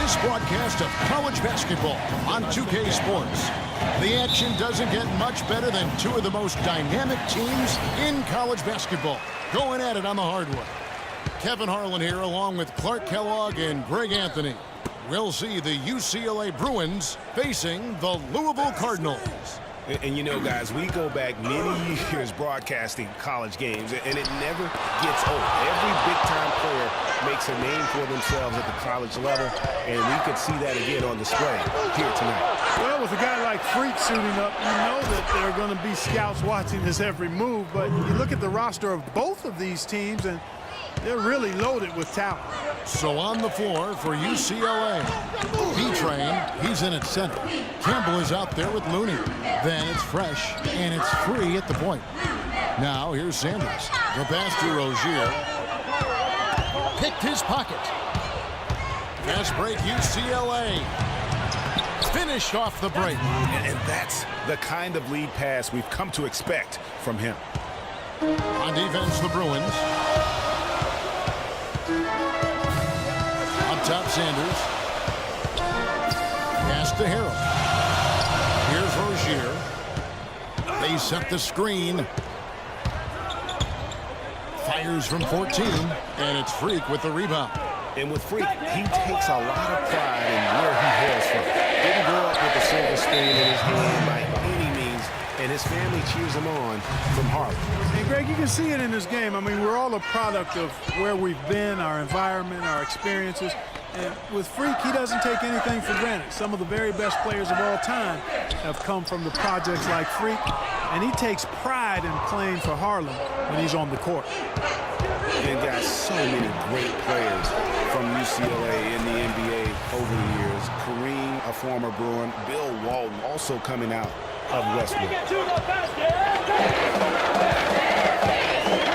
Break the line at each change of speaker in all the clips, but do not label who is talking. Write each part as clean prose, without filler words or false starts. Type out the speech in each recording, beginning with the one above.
this broadcast of college basketball on 2K Sports. The action doesn't get much better than two of the most dynamic teams in college basketball going at it on the hardwood. Kevin Harlan here along with Clark Kellogg and Greg Anthony. We'll see the UCLA Bruins facing the Louisville Cardinals.
And you know, guys, we go back many years broadcasting college games, and it never gets old. Every big-time player makes a name for themselves at the college level, and we could see that again on display here tonight.
Well, with a guy like Freak suiting up, you know that there are going to be scouts watching his every move, but you look at the roster of both of these teams, and they're really loaded with talent.
So on the floor for UCLA, B-Train, he's in at center. Campbell is out there with Looney. Then it's Fresh, and it's Free at the point. Now here's Sanders. The pass to Rozier. Picked his pocket. Fast break UCLA. Finished off the break.
And that's the kind of lead pass we've come to expect from him.
On defense, the Bruins. Up top, Sanders. Pass to Harrell. Here's Rozier. They set the screen. Fires from 14, and it's Freak with the rebound.
And with Freak, he takes a lot of pride in where he hails from. Didn't grow up with a silver spoon in his hand by any means, and his family cheers him on from Harlem.
And Greg, you can see it in this game. I mean, we're all a product of where we've been, our environment, our experiences. And with Freak, he doesn't take anything for granted. Some of the very best players of all time have come from the projects like Freak, and he takes pride in playing for Harlem when he's on the court.
And got so many great players from UCLA in the NBA over the years. Kareem, a former Bruin, Bill Walton also coming out of Westwood.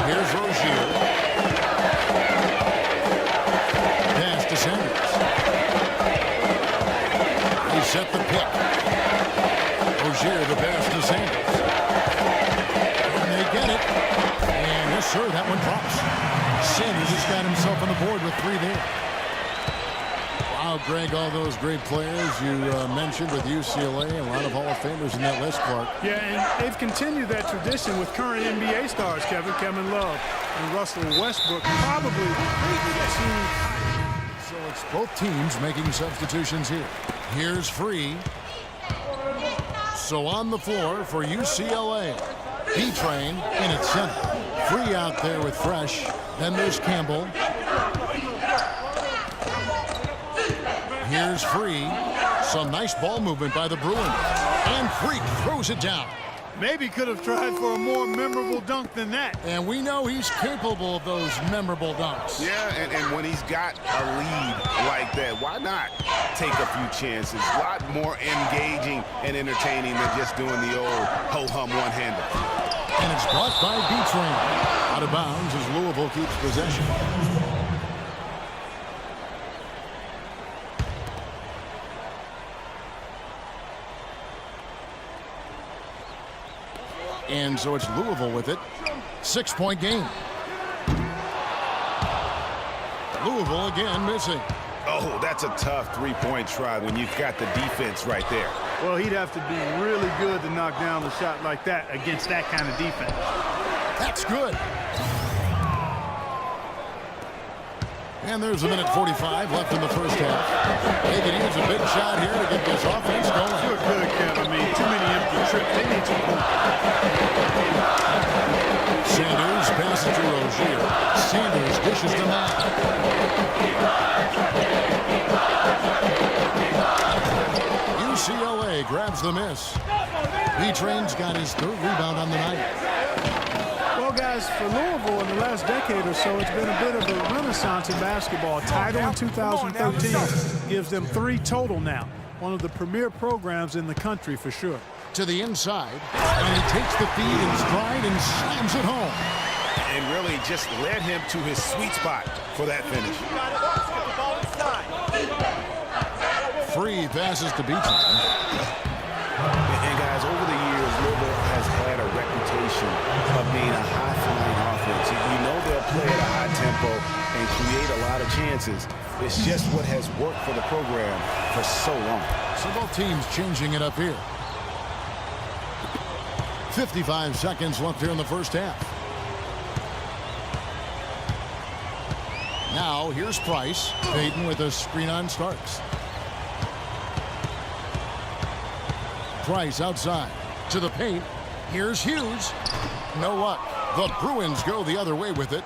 Here's Rozier. Pass to Sanders. He set the pick. Rozier, the pass to Sanders. And they get it. And yes, sir, that one drops. Sanders has got himself on the board with 3 there. Wow, Greg, all those great players you mentioned with UCLA, a lot of Hall of Famers in that list, Clark.
Yeah, and they've continued that tradition with current NBA stars, Kevin Love and Russell Westbrook, probably
So it's both teams making substitutions here. Here's Free. So on the floor for UCLA, B-Train in its center. Free out there with Fresh. Then there's Campbell. Here's Free. Some nice ball movement by the Bruins. And Freak throws it down.
maybe could have tried for a more memorable dunk than that.
And we know he's capable of those memorable dunks.
Yeah, and when he's got a lead like that, why not take a few chances? A lot more engaging and entertaining than just doing the old ho-hum one-hander.
And it's blocked by B-Train. Out of bounds as Louisville keeps possession. And so it's Louisville with it. 6-point game. Louisville again missing.
Oh, that's a tough three-point try when you've got the defense right there.
Well, he'd have to be really good to knock down a shot like that against that kind of defense.
That's good. And there's a minute 45 left in the first half. They could use a big shot here to get this offense going.
Sure could, Kevin. I mean, too many empty trips. They need some points.
Sanders passes to Rozier. Sanders dishes to Matt. UCLA grabs the miss. B-Train's got his third rebound on the night.
Well, guys, for Louisville in the last decade or so, it's been a bit of a renaissance in basketball. Title in 2013 gives them 3 total now. One of the premier programs in the country for sure.
To the inside, and he takes the feed in stride and slams it home.
And really just led him to his sweet spot for that finish.
Free passes to B-Train.
And guys, over the years, Louisville has had a reputation of being a high-flying offense. You know they'll play at a high tempo and create a lot of chances. It's just what has worked for the program for so long.
So both teams changing it up here. 55 seconds left here in the first half. Now here's Price. Payton with a screen on Starks. Price outside to the paint. Here's Hughes. No luck. The Bruins go the other way with it.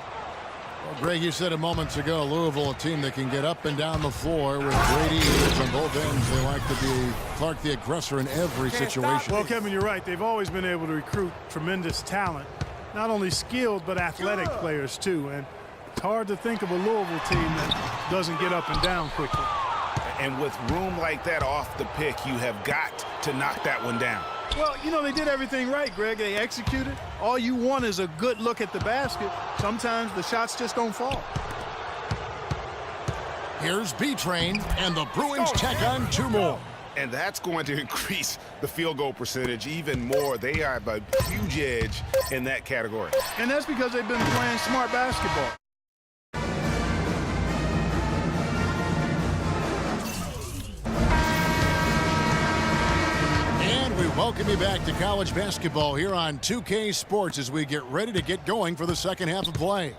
Well, Greg, you said it moments ago, Louisville, a team that can get up and down the floor with great ease on both ends. They like to be Clark the aggressor in every situation.
Well, Kevin, you're right. They've always been able to recruit tremendous talent, not only skilled but athletic players too. And it's hard to think of a Louisville team that doesn't get up and down quickly.
And with room like that off the pick, you have got to knock that one down.
Well, you know, they did everything right, Greg. They executed. All you want is a good look at the basket. Sometimes the shots just don't fall.
Here's B-Train, and the Bruins check on two more.
And that's going to increase the field goal percentage even more. They have a huge edge in that category.
And that's because they've been playing smart basketball.
We welcome you back to college basketball here on 2K Sports as we get ready to get going for the second half of play.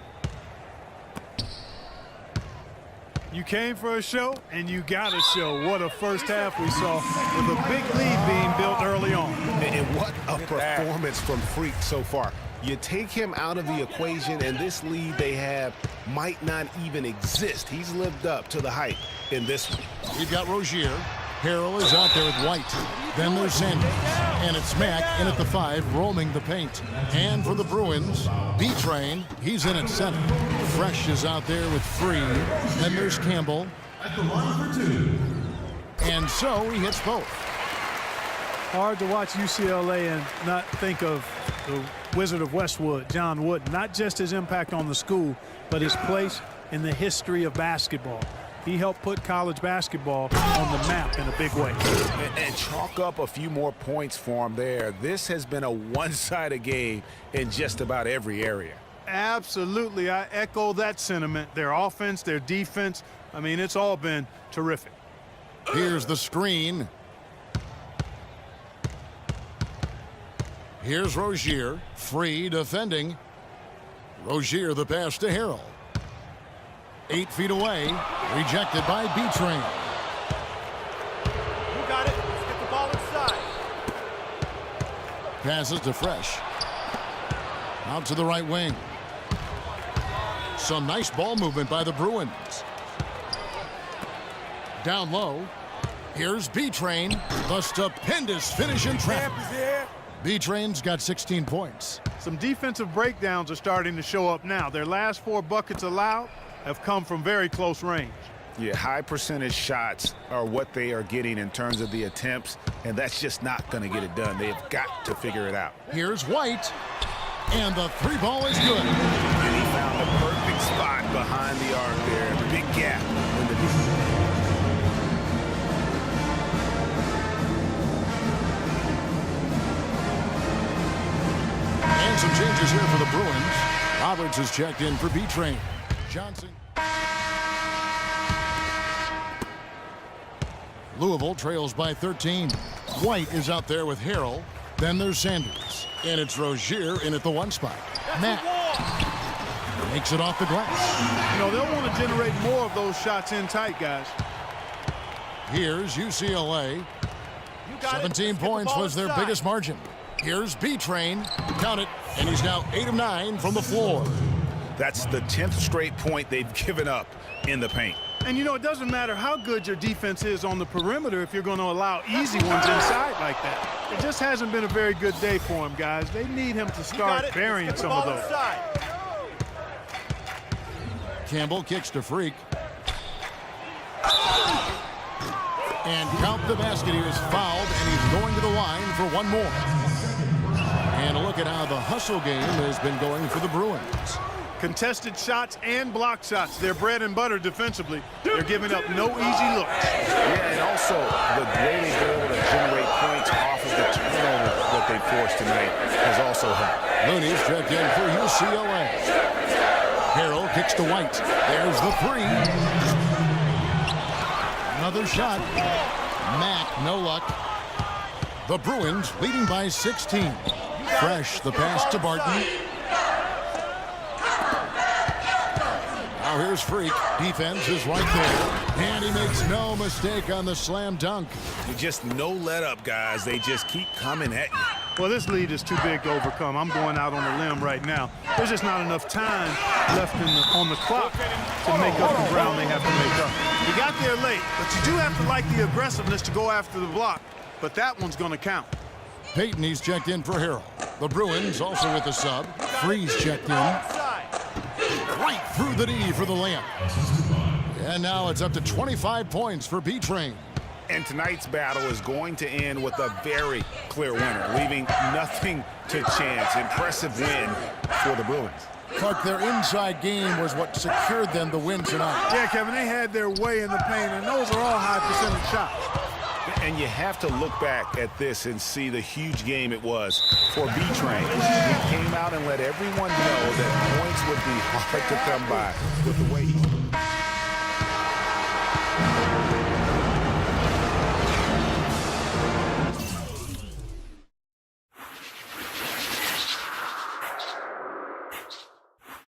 You came for a show, and you got a show. What a first half we saw with a big lead being built early on.
And what a performance from Freak so far. You take him out of the equation, and this lead they have might not even exist. He's lived up to the hype in this one.
You've got Rozier. Harrell is out there with White. Then there's Sanders. And it's Mack in at the 5, roaming the paint. And for the Bruins, B-Train, he's in at center. Fresh is out there with Free. Then there's Campbell. And so he hits both.
Hard to watch UCLA and not think of the Wizard of Westwood, John Wooden. Not just his impact on the school, but his place in the history of basketball. He helped put college basketball on the map in a big way.
And chalk up a few more points for him there. This has been a one-sided game in just about every area.
Absolutely. I echo that sentiment. Their offense, their defense, I mean, it's all been terrific.
Here's the screen. Here's Rozier. Free defending. Rozier the pass to Harrell. 8 feet away. Rejected by B-Train.
You got it. Let's get the ball inside.
Passes to Fresh. Out to the right wing. Some nice ball movement by the Bruins. Down low. Here's B-Train. The stupendous finish in traffic. B-Train's got 16 points.
Some defensive breakdowns are starting to show up now. Their last 4 buckets allowed have come from very close range.
Yeah, high percentage shots are what they are getting in terms of the attempts, and that's just not going to get it done. They've got to figure it out.
Here's White, and the 3 ball is good.
And he found the perfect spot behind the arc there. Big gap in the defense.
And some changes here for the Bruins. Roberts is checked in for B-Train. Johnson. Louisville trails by 13. White is out there with Harrell. Then there's Sanders. And it's Rozier in at the 1 spot. Matt makes it off the glass.
You know, they'll want to generate more of those shots in tight, guys.
Here's UCLA. 17 points was their biggest margin. Here's B-Train. Count it. And he's now 8 of 9 from the floor.
That's the 10th straight point they've given up in the paint.
And, you know, it doesn't matter how good your defense is on the perimeter if you're going to allow easy ones inside like that. It just hasn't been a very good day for him, guys. They need him to start burying some of those.
Campbell kicks to Freak. And count the basket. He was fouled, and he's going to the line for 1 more. And a look at how the hustle game has been going for the Bruins.
Contested shots and block shots. They're bread and butter defensively. They're giving up no easy looks.
Yeah, and also the way they go to generate points off of the turnover that they forced tonight has also helped.
Looney's checked in for UCLA. Harrell kicks to White. There's the 3. Another shot. Mack, no luck. The Bruins leading by 16. Fresh, the pass to Barton. Now here's Freak. Defense is right there. And he makes no mistake on the slam dunk.
Just no let up, guys. They just keep coming at you.
Well, this lead is too big to overcome. I'm going out on a limb right now. There's just not enough time left on the clock to make up the ground they have to make up. You got there late, but you do have to like the aggressiveness to go after the block. But that one's going to count.
Peyton, he's checked in for Harrell. The Bruins also with a sub. Freeze checked in. Right through the D for the layup. And now it's up to 25 points for B-Train.
And tonight's battle is going to end with a very clear winner, leaving nothing to chance. Impressive win for the Bruins.
Clark, their inside game was what secured them the win tonight.
Yeah, Kevin, they had their way in the paint, and those are all high percentage shots.
And you have to look back at this and see the huge game it was for B-Train. He came out and let everyone know that points would be hard to come by with the way he...